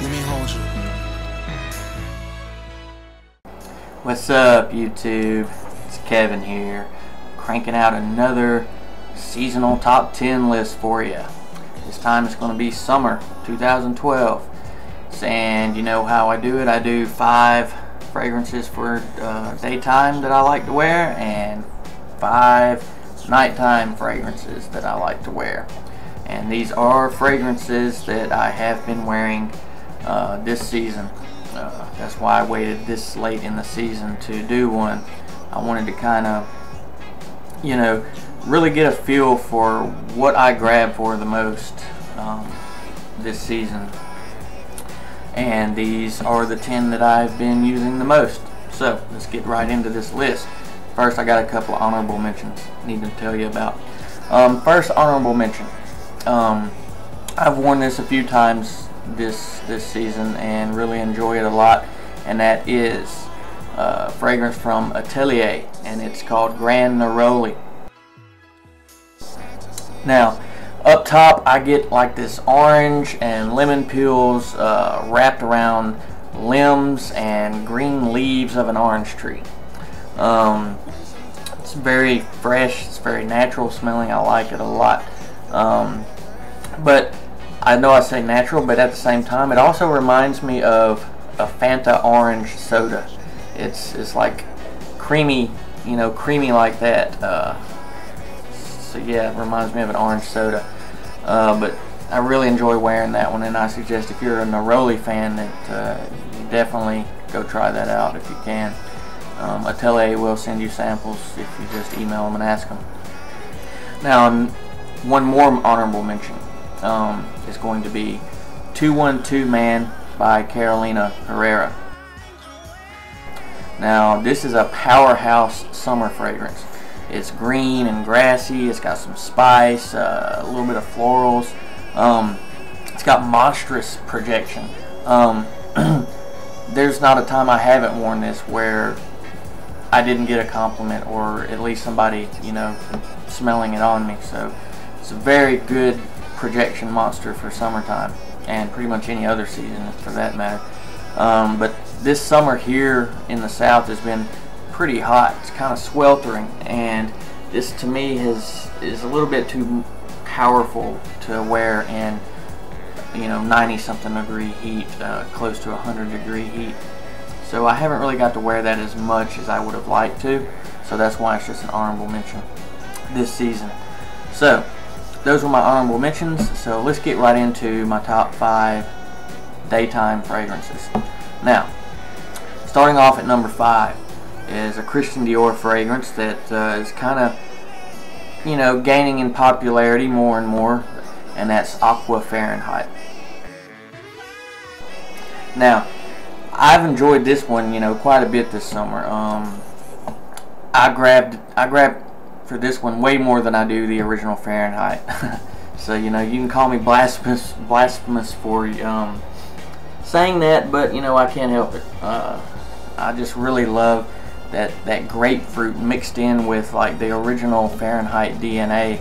Let me hold you. What's up, YouTube? It's Kevin here, cranking out another seasonal top 10 list for you. This time it's going to be summer 2012. And you know how I do it. I do 5 fragrances for daytime that I like to wear and 5 nighttime fragrances that I like to wear. And these are fragrances that I have been wearing this season. That's why I waited this late in the season to do one. I wanted to kind of, you know, really get a feel for what I grab for the most this season. And these are the 10 that I've been using the most. So let's get right into this list. First, I got a couple of honorable mentions I need to tell you about. First honorable mention. I've worn this a few times this season and really enjoy it a lot, and that is fragrance from Atelier, and it's called Grand Neroli. Now, up top I get like this orange and lemon peels wrapped around limbs and green leaves of an orange tree. It's very fresh, it's very natural smelling. I like it a lot. But I know I say natural, but at the same time it also reminds me of a Fanta orange soda. It's like creamy, you know, creamy like that. So yeah, it reminds me of an orange soda. But I really enjoy wearing that one, and I suggest if you're a Neroli fan that you definitely go try that out if you can. Atelier will send you samples if you just email them and ask them. Now, one more honorable mention is going to be 212 Man by Carolina Herrera. Now, this is a powerhouse summer fragrance. It's green and grassy. It's got some spice, a little bit of florals. It's got monstrous projection. There's not a time I haven't worn this where I didn't get a compliment, or at least somebody, you know, smelling it on me. So it's a very good projection monster for summertime, and pretty much any other season for that matter. But this summer here in the South has been pretty hot. It's kind of sweltering, and this to me is a little bit too powerful to wear in, you know, 90-something degree heat, close to 100-degree heat. So I haven't really got to wear that as much as I would have liked to. So that's why it's just an honorable mention this season. So those were my honorable mentions. So let's get right into my top 5 daytime fragrances. Now, starting off at number 5 is a Christian Dior fragrance that is kind of, you know, gaining in popularity more and more, and that's Aqua Fahrenheit. Now, I've enjoyed this one, you know, quite a bit this summer. I grabbed for this one way more than I do the original Fahrenheit. So, you know, you can call me blasphemous for saying that, but you know, I can't help it. I just really love that grapefruit mixed in with like the original Fahrenheit DNA.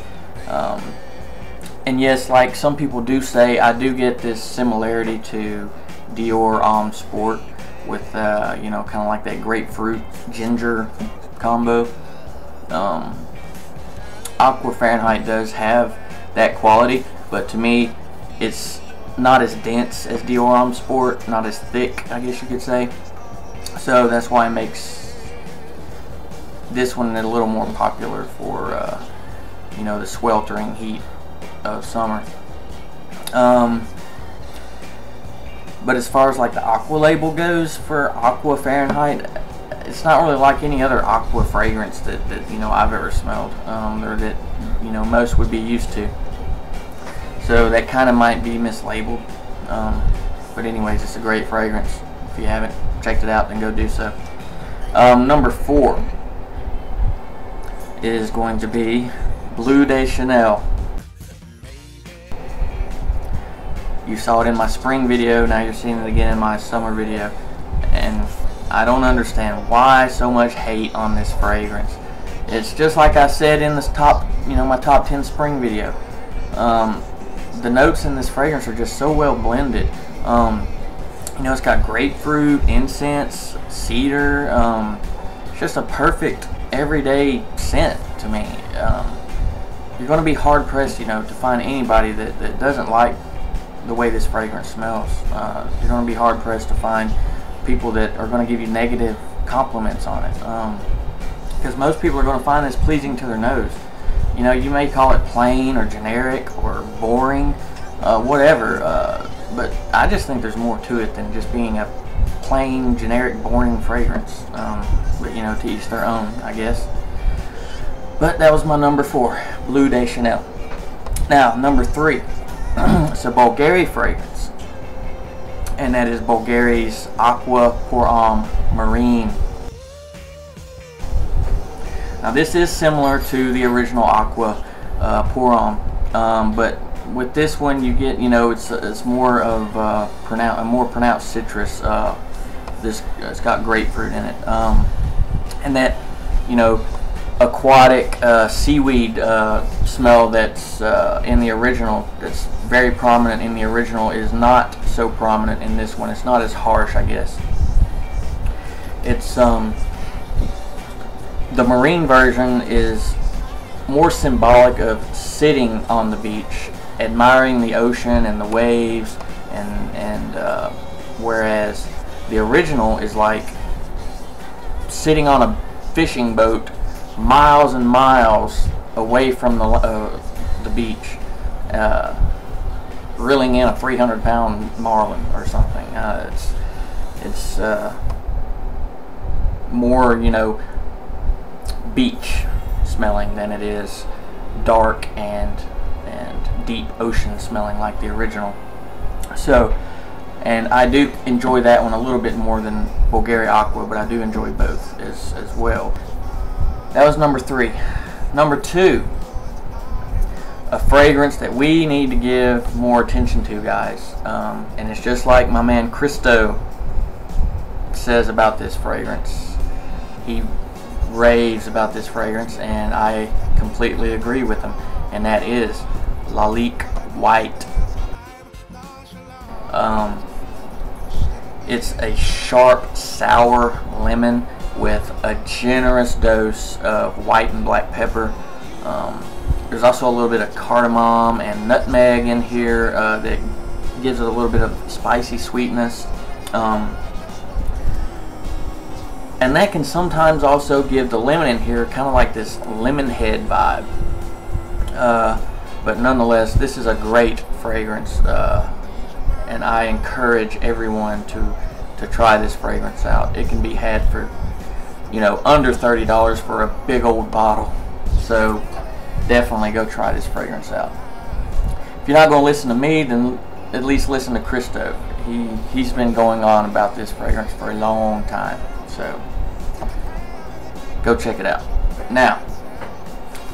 And yes, like some people do say, I do get this similarity to Dior Homme Sport with you know, kind of like that grapefruit ginger combo. Aqua Fahrenheit does have that quality, but to me it's not as dense as Dior Homme Sport, not as thick, I guess you could say. So that's why it makes this one a little more popular for you know, the sweltering heat of summer. But as far as like the Aqua label goes for Aqua Fahrenheit, it's not really like any other Aqua fragrance that you know, I've ever smelled, or that, you know, most would be used to. So that kind of might be mislabeled. But anyways, it's a great fragrance. If you haven't checked it out, then go do so. Number 4 is going to be Bleu de Chanel. You saw it in my spring video, now you're seeing it again in my summer video. And I don't understand why so much hate on this fragrance. It's just like I said in this top, you know, my top 10 spring video. The notes in this fragrance are just so well blended. You know, it's got grapefruit, incense, cedar. It's just a perfect everyday scent to me. You're going to be hard pressed, you know, to find anybody that doesn't like the way this fragrance smells. You're going to be hard pressed to find people that are going to give you negative compliments on it, because most people are going to find this pleasing to their nose. You know, you may call it plain or generic or boring, whatever, but I just think there's more to it than just being a plain, generic, boring fragrance. But you know, to each their own, I guess. But that was my number 4, Bleu de Chanel. Now, number 3, it's a Bulgari fragrance, and that is Bulgari's Aqua Fahrenheit Marine. Now, this is similar to the original Aqua Fahrenheit, but with this one, you get, you know, it's more of a more pronounced citrus. It's got grapefruit in it, and that, you know, aquatic seaweed smell that's in the original, that's very prominent in the original, is not so prominent in this one. It's not as harsh, I guess. It's the marine version is more symbolic of sitting on the beach, admiring the ocean and the waves, and whereas the original is like sitting on a fishing boat miles and miles away from the beach, reeling in a 300-pound marlin or something. It's more, you know, beach smelling than it is dark and deep ocean smelling like the original. So, and I do enjoy that one a little bit more than Bulgari Aqua, but I do enjoy both as well. That was number 3. Number 2, a fragrance that we need to give more attention to, guys, and it's just like my man Christo says about this fragrance. He raves about this fragrance, and I completely agree with him, and that is Lalique White. It's a sharp, sour lemon with a generous dose of white and black pepper. There's also a little bit of cardamom and nutmeg in here that gives it a little bit of spicy sweetness. And that can sometimes also give the lemon in here kind of like this lemon head vibe. But nonetheless, this is a great fragrance, and I encourage everyone to try this fragrance out. It can be had for, you know, under $30 for a big old bottle. So definitely go try this fragrance out. If you're not going to listen to me, then at least listen to Christo. He's been going on about this fragrance for a long time. So go check it out. Now,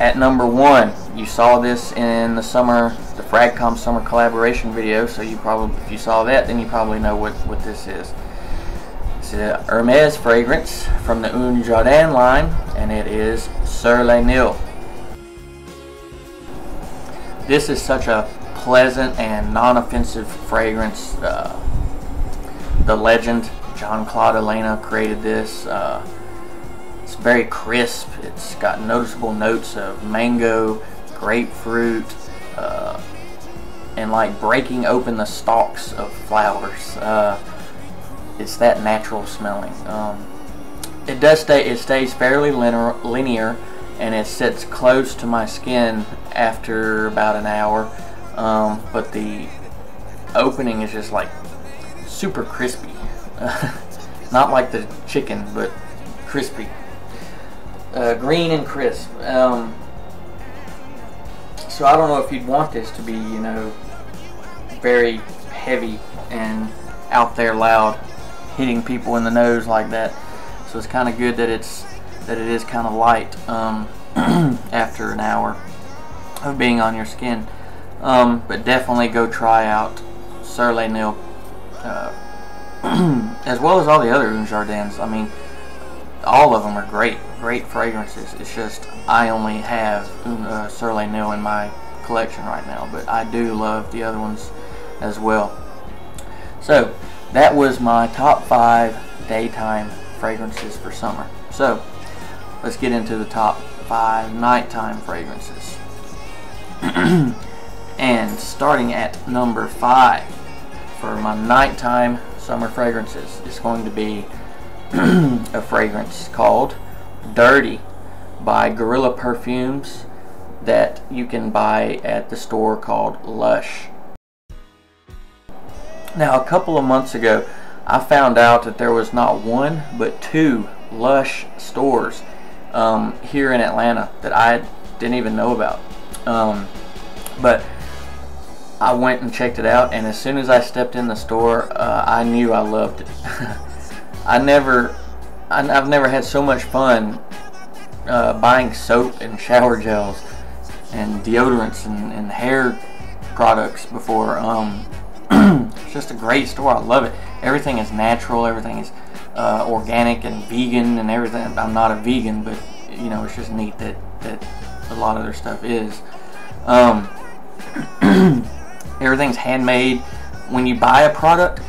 at number 1, you saw this in the Fragcom summer collaboration video, so you probably, if you saw that, then you probably know what this is. It's a Hermes fragrance from the Jardin line, and it is Sur les Nils. This is such a pleasant and non-offensive fragrance. The legend Jean-Claude Elena created this. It's very crisp. It's got noticeable notes of mango, grapefruit, and like breaking open the stalks of flowers. It's that natural smelling. It stays fairly linear, and it sits close to my skin after about an hour. But the opening is just like super crispy. Not like the chicken, but crispy. Green and crisp. So I don't know if you'd want this to be, you know, very heavy and out there loud, hitting people in the nose like that. So it's kind of good that it is kind of light after an hour of being on your skin. But definitely go try out Sur les Nils, as well as all the other Jardins. I mean, all of them are great fragrances. It's just I only have Sur les Nils in my collection right now, but I do love the other ones as well. So that was my top 5 daytime fragrances for summer. So let's get into the top 5 nighttime fragrances. And starting at number 5 for my nighttime summer fragrances is going to be a fragrance called Dirty by Guerrilla Perfumes that you can buy at the store called Lush. Now, a couple of months ago, I found out that there was not one but 2 Lush stores here in Atlanta that I didn't even know about. But I went and checked it out, and as soon as I stepped in the store, I knew I loved it. I've never had so much fun buying soap and shower gels and deodorants and hair products before. It's just a great store. I love it. Everything is natural. Everything is organic and vegan and everything. I'm not a vegan, but you know, it's just neat that a lot of their stuff is. Everything's handmade. When you buy a product,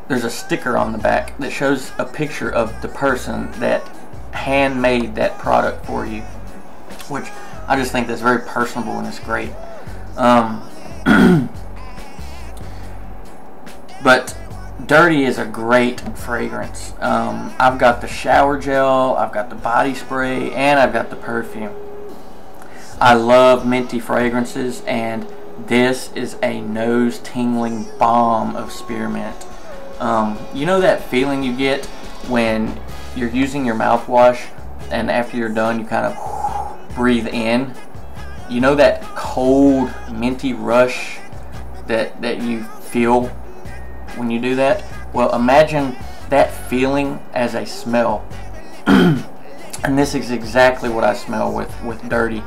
there's a sticker on the back that shows a picture of the person that handmade that product for you, which I just think that's very personable and it's great. But Dirty is a great fragrance. I've got the shower gel, I've got the body spray, and I've got the perfume. I love minty fragrances, and this is a nose-tingling bomb of spearmint. You know that feeling you get when you're using your mouthwash and after you're done you kind of breathe in? You know that cold minty rush that you feel when you do that? Well, imagine that feeling as a smell. And this is exactly what I smell with Dirty.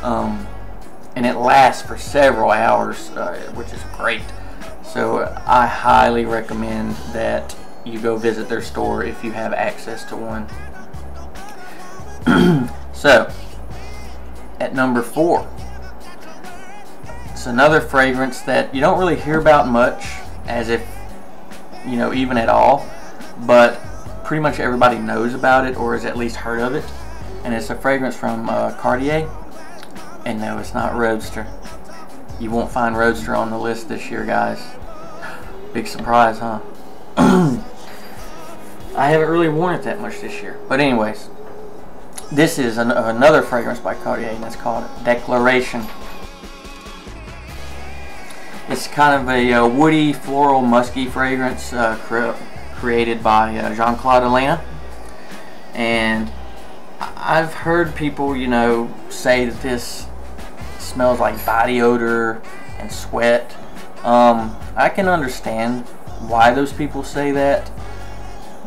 And it lasts for several hours, which is great. So I highly recommend that you go visit their store if you have access to one. So at number 4, it's another fragrance that you don't really hear about much, as if, you know, even at all, but pretty much everybody knows about it or has at least heard of it. And it's a fragrance from Cartier. And no, it's not Roadster. You won't find Roadster on the list this year, guys. Big surprise, huh? I haven't really worn it that much this year. But anyways, this is another fragrance by Cartier, and it's called Declaration. It's kind of a woody, floral, musky fragrance created by Jean-Claude Elena. And I've heard people, you know, say that this smells like body odor and sweat. I can understand why those people say that,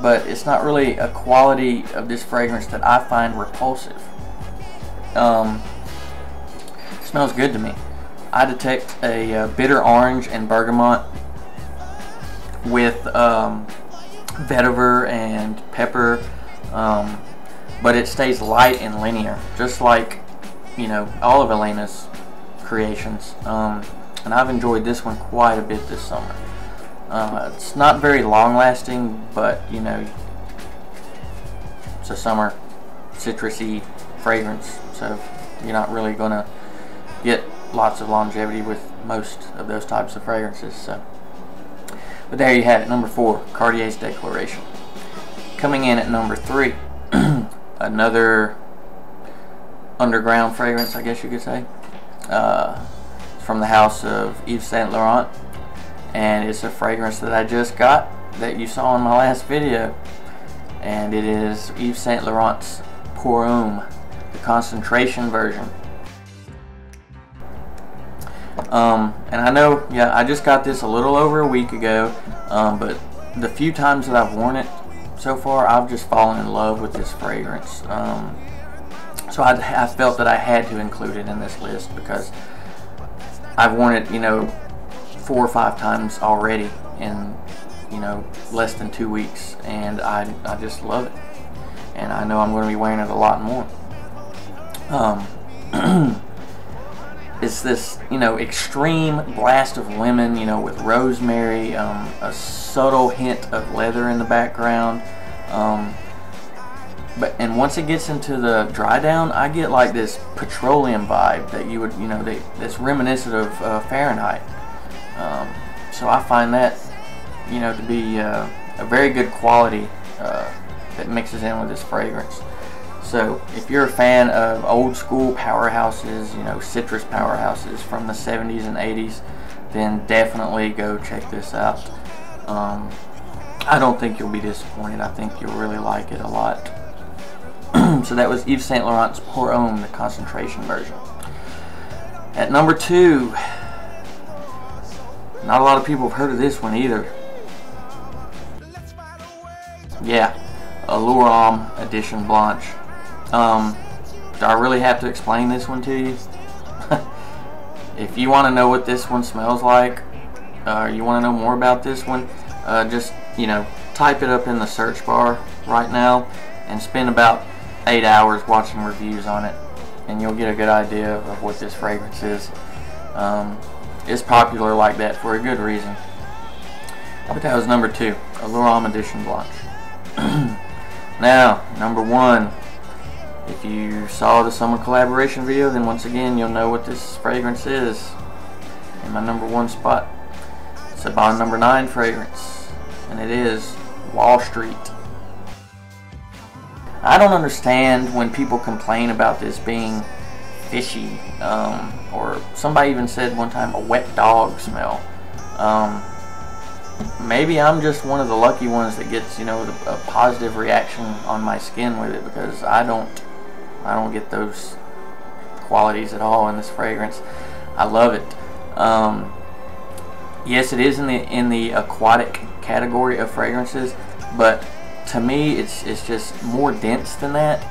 but it's not really a quality of this fragrance that I find repulsive. It smells good to me. I detect a bitter orange and bergamot with vetiver and pepper, but it stays light and linear, just like, you know, all of Elena's creations. And I've enjoyed this one quite a bit this summer. It's not very long lasting, but you know, it's a summer citrusy fragrance, so you're not really gonna get lots of longevity with most of those types of fragrances. So, but there you have it, number 4, Cartier's Declaration. Coming in at number 3, another underground fragrance, I guess you could say. It's from the house of Yves Saint Laurent, and it's a fragrance that I just got that you saw in my last video, and it is Yves Saint Laurent's Pour Homme, the concentration version. And I know, yeah, I just got this a little over a week ago, but the few times that I've worn it so far, I've just fallen in love with this fragrance. So I felt that I had to include it in this list because I've worn it, you know, 4 or 5 times already in, you know, less than 2 weeks, and I just love it, and I know I'm going to be wearing it a lot more. It's this, you know, extreme blast of lemon, you know, with rosemary, a subtle hint of leather in the background. And once it gets into the dry down, I get like this petroleum vibe that you would, you know, that's reminiscent of Fahrenheit. So I find that, you know, to be a very good quality that mixes in with this fragrance. So if you're a fan of old school powerhouses, you know, citrus powerhouses from the 70s and 80s, then definitely go check this out. I don't think you'll be disappointed. I think you'll really like it a lot. So that was Yves Saint Laurent's Pour Homme, the concentration version. At number 2, not a lot of people have heard of this one either. Yeah, Allure Edition Blanche. Do I really have to explain this one to you? If you want to know what this one smells like, you want to know more about this one, just, you know, type it up in the search bar right now and spend about 8 hours watching reviews on it, and you'll get a good idea of what this fragrance is. It's popular like that for a good reason. But that was number 2, Allure Edition Blanche. Now, number 1. If you saw the summer collaboration video, then once again you'll know what this fragrance is. In my number 1 spot, it's a Bond number 9 fragrance, and it is Wall Street. I don't understand when people complain about this being fishy, or somebody even said one time a wet dog smell. Maybe I'm just one of the lucky ones that gets, you know, a positive reaction on my skin with it, because I don't get those qualities at all in this fragrance. I love it. Yes, it is in the aquatic category of fragrances, but to me it's just more dense than that.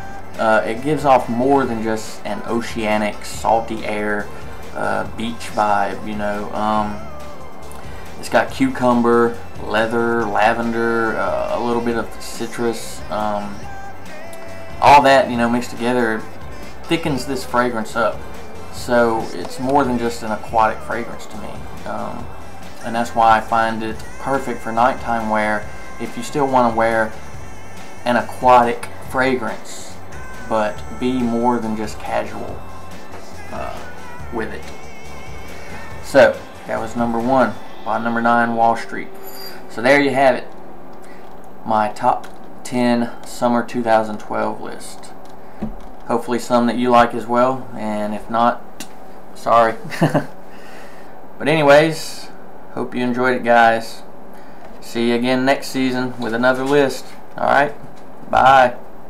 It gives off more than just an oceanic, salty air, beach vibe, you know. It's got cucumber, leather, lavender, a little bit of citrus, all that, you know, mixed together thickens this fragrance up. So it's more than just an aquatic fragrance to me, and that's why I find it perfect for nighttime wear if you still want to wear an aquatic fragrance but be more than just casual with it. So that was number 1, by number 9, Wall Street. So there you have it, my top 10 summer 2012 list. Hopefully some that you like as well, and if not, sorry. But anyways, hope you enjoyed it, guys. See you again next season with another list. Alright, bye.